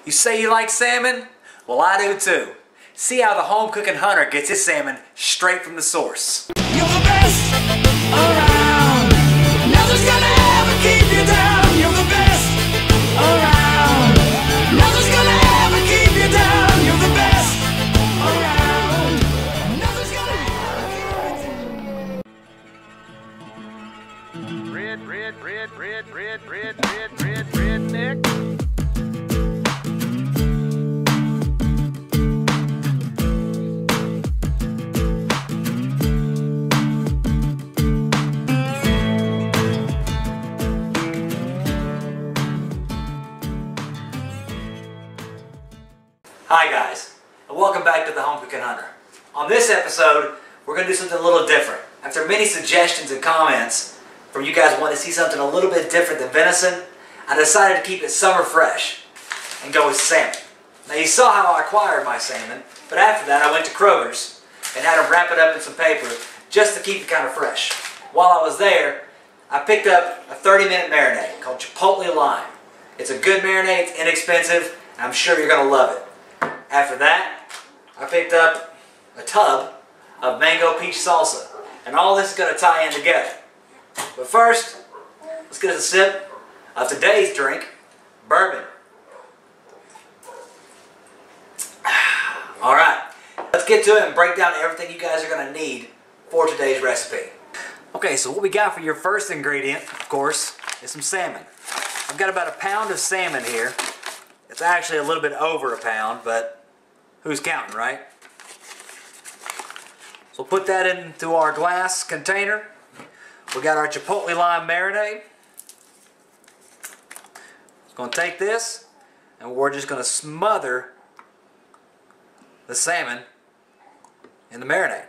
You say you like salmon? Well, I do too. See how the home cooking hunter gets his salmon straight from the source. You're the best around. Nothing's gonna ever keep you down. You're the best around. Nothing's gonna ever keep you down. You're the best around. Nothing's gonna ever keep you down. Redneck. Hi guys, and welcome back to the Home Cooking Hunter. On this episode, we're going to do something a little different. After many suggestions and comments from you guys wanting to see something a little bit different than venison, I decided to keep it summer fresh and go with salmon. Now you saw how I acquired my salmon, but after that I went to Kroger's and had them wrap it up in some paper just to keep it kind of fresh. While I was there, I picked up a 30-minute marinade called Chipotle Lime. It's a good marinade, it's inexpensive, and I'm sure you're going to love it. After that, I picked up a tub of Mango Peach Salsa, and all this is going to tie in together. But first, let's get us a sip of today's drink, bourbon. Alright, let's get to it and break down everything you guys are going to need for today's recipe. Okay, so what we got for your first ingredient, of course, is some salmon. I've got about a pound of salmon here. It's actually a little bit over a pound, but who's counting, right? So we'll put that into our glass container. We got our Chipotle Lime marinade. Going to take this, and we're just going to smother the salmon in the marinade.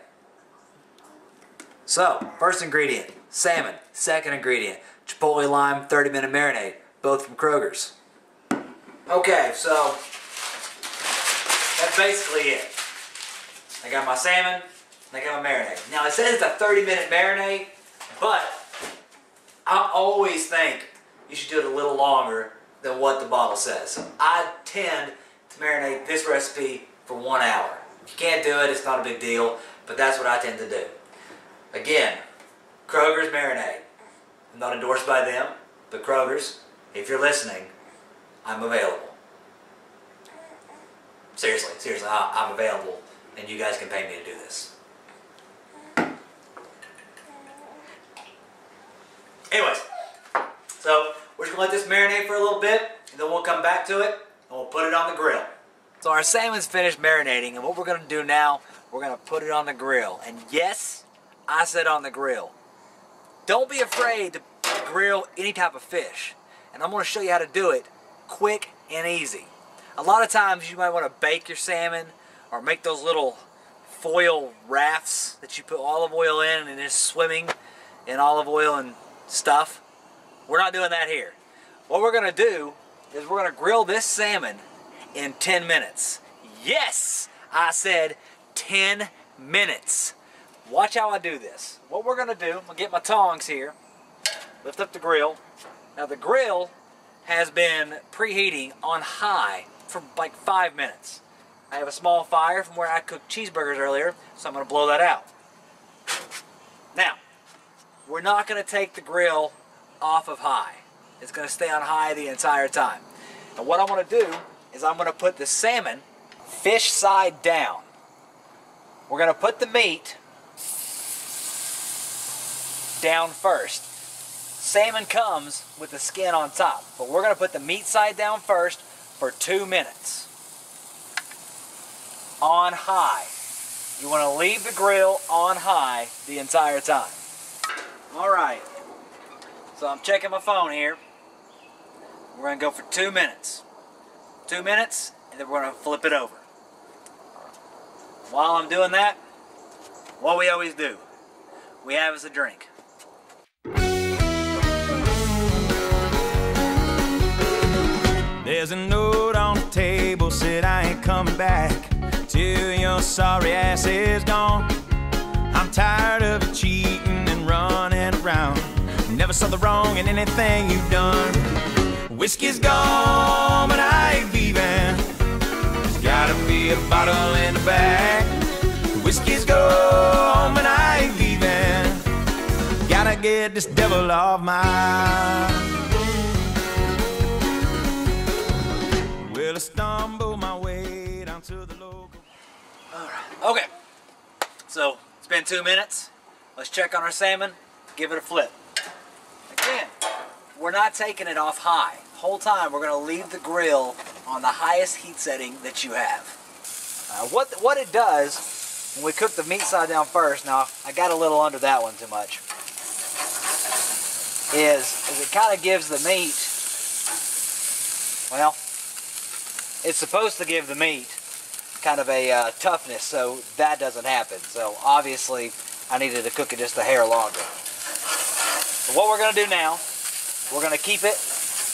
So, first ingredient, salmon. Second ingredient, Chipotle Lime 30-minute marinade, both from Kroger's. Okay, so that's basically it. I got my salmon, and I got my marinade. Now it says it's a 30-minute marinade, but I always think you should do it a little longer than what the bottle says. So I tend to marinate this recipe for 1 hour. If you can't do it, it's not a big deal, but that's what I tend to do. Again, Kroger's marinade. I'm not endorsed by them, but Kroger's, if you're listening, I'm available. Seriously, I'm available, and you guys can pay me to do this. Anyways, so we're just going to let this marinate for a little bit, and then we'll come back to it, and we'll put it on the grill. So our salmon's finished marinating, and what we're going to do now, we're going to put it on the grill. And yes, I said on the grill. Don't be afraid to grill any type of fish, and I'm going to show you how to do it quick and easy. A lot of times you might want to bake your salmon or make those little foil rafts that you put olive oil in and it's swimming in olive oil and stuff. We're not doing that here. What we're going to do is we're going to grill this salmon in 10 minutes. Yes, I said 10 minutes. Watch how I do this. What we're going to do, I'm going to get my tongs here, lift up the grill. Now the grill has been preheating on high for like 5 minutes. I have a small fire from where I cooked cheeseburgers earlier, so I'm going to blow that out. Now, we're not going to take the grill off of high. It's going to stay on high the entire time. And what I'm going to do is I'm going to put the salmon fish side down. We're going to put the meat down first. Salmon comes with the skin on top, but we're going to put the meat side down first for 2 minutes. On high. You want to leave the grill on high the entire time. Alright, so I'm checking my phone here. We're going to go for 2 minutes. 2 minutes, and then we're going to flip it over. While I'm doing that, what we always do, we have us a drink. There's a note on the table, said I ain't coming back till your sorry ass is gone. I'm tired of cheating and running around. Never saw the wrong in anything you've done. Whiskey's gone, but I ain't leaving. get this devil off my. Well, I stumble my way down to the local. Okay, so it's been 2 minutes. Let's check on our salmon, give it a flip. Again, we're not taking it off high. Whole time we're going to leave the grill on the highest heat setting that you have. What it does when we cook the meat side down first, now I got a little under that one too much, is it kind of gives the meat, well, it's supposed to give the meat kind of a toughness, so that doesn't happen. So obviously I needed to cook it just a hair longer. So what we're going to do now, we're going to keep it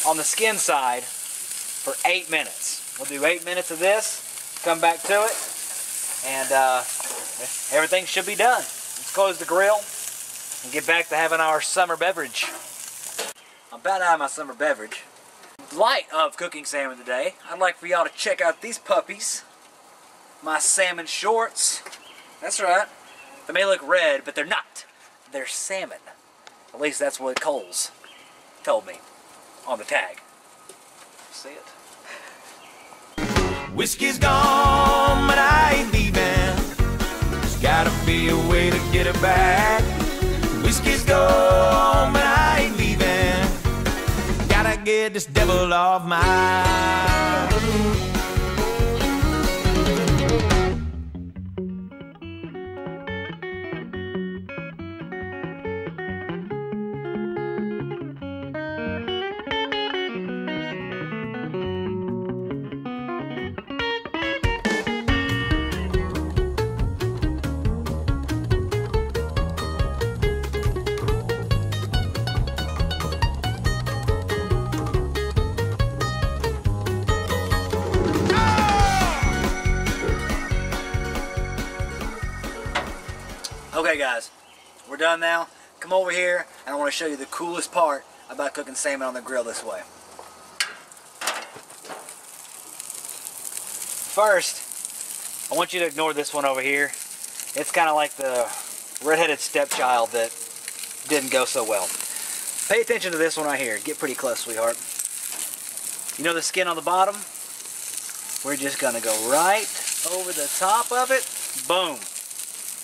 on the skin side for 8 minutes. We'll do 8 minutes of this, come back to it, and everything should be done. Let's close the grill and get back to having our summer beverage. I'm about to have my summer beverage. In light of cooking salmon today, I'd like for y'all to check out these puppies. My salmon shorts. That's right. They may look red, but they're not. They're salmon. At least that's what Coles told me on the tag. See it? Whiskey's gone, but I ain't leaving. There's gotta be a way to get it back. Whiskey's gone, but I ain't leaving. Gotta get this devil off my. Okay guys, we're done now. Come over here and I want to show you the coolest part about cooking salmon on the grill this way. First, I want you to ignore this one over here. It's kind of like the redheaded stepchild that didn't go so well. Pay attention to this one right here. Get pretty close, sweetheart. You know the skin on the bottom? We're just going to go right over the top of it. Boom.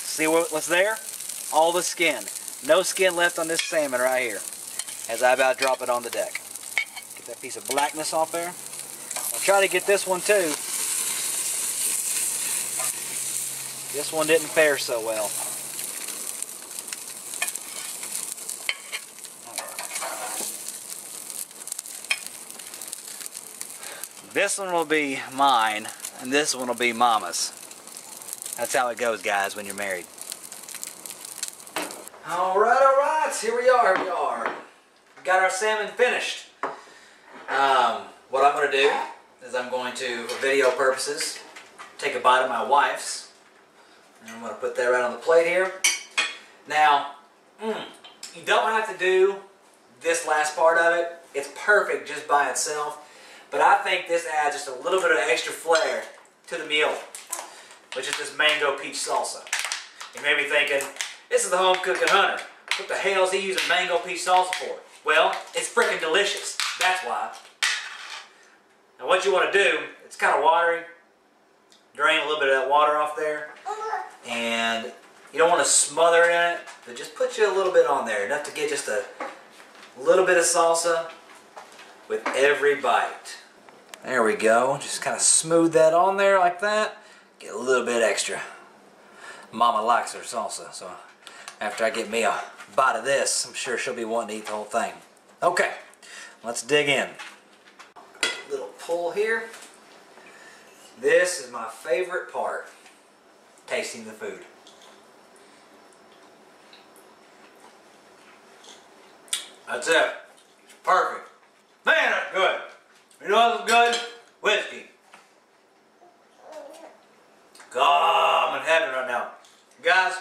See what's there? All the skin. No skin left on this salmon right here. As I about drop it on the deck. Get that piece of blackness off there. I'll try to get this one too. This one didn't fare so well. This one will be mine, and this one will be Mama's. That's how it goes, guys, when you're married. All right, here we are, We got our salmon finished. What I'm going to do is I'm going to, for video purposes, take a bite of my wife's. And I'm going to put that right on the plate here. Now, you don't have to do this last part of it. It's perfect just by itself. But I think this adds just a little bit of extra flair to the meal, which is this Mango Peach Salsa. You may be thinking, this is the home cooking hunter. What the hell is he using Mango Peach Salsa for? Well, it's freaking delicious. That's why. Now what you want to do, it's kind of watery. Drain a little bit of that water off there. And you don't want to smother it in it, but just put you a little bit on there. Enough to get just a little bit of salsa with every bite. There we go. Just kind of smooth that on there like that. Get a little bit extra. Mama likes her salsa, so after I get me a bite of this, I'm sure she'll be wanting to eat the whole thing. Okay, let's dig in. Little pull here. This is my favorite part, tasting the food. That's it. Perfect. Man, that's good. You know what's good? Whiskey. God, I'm in heaven right now. Guys,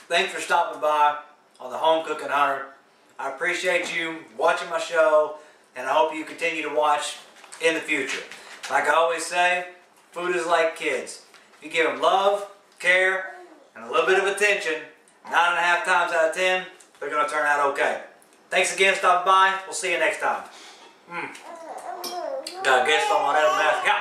thanks for stopping by on the Home Cooking Hunter. I appreciate you watching my show, and I hope you continue to watch in the future. Like I always say, food is like kids. If you give them love, care, and a little bit of attention, 9.5 times out of 10, they're going to turn out okay. Thanks again for stopping by. We'll see you next time. Got a guest on my other mask. Yeah.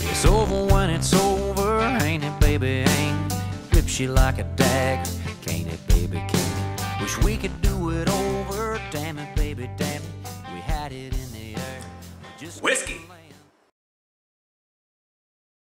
It's over when it's over, ain't it, baby, ain't it? Rips you like a dagger, can't it, baby, can't it? Wish we could do it over, damn it, baby, damn it. We had it in the air. Just Whiskey.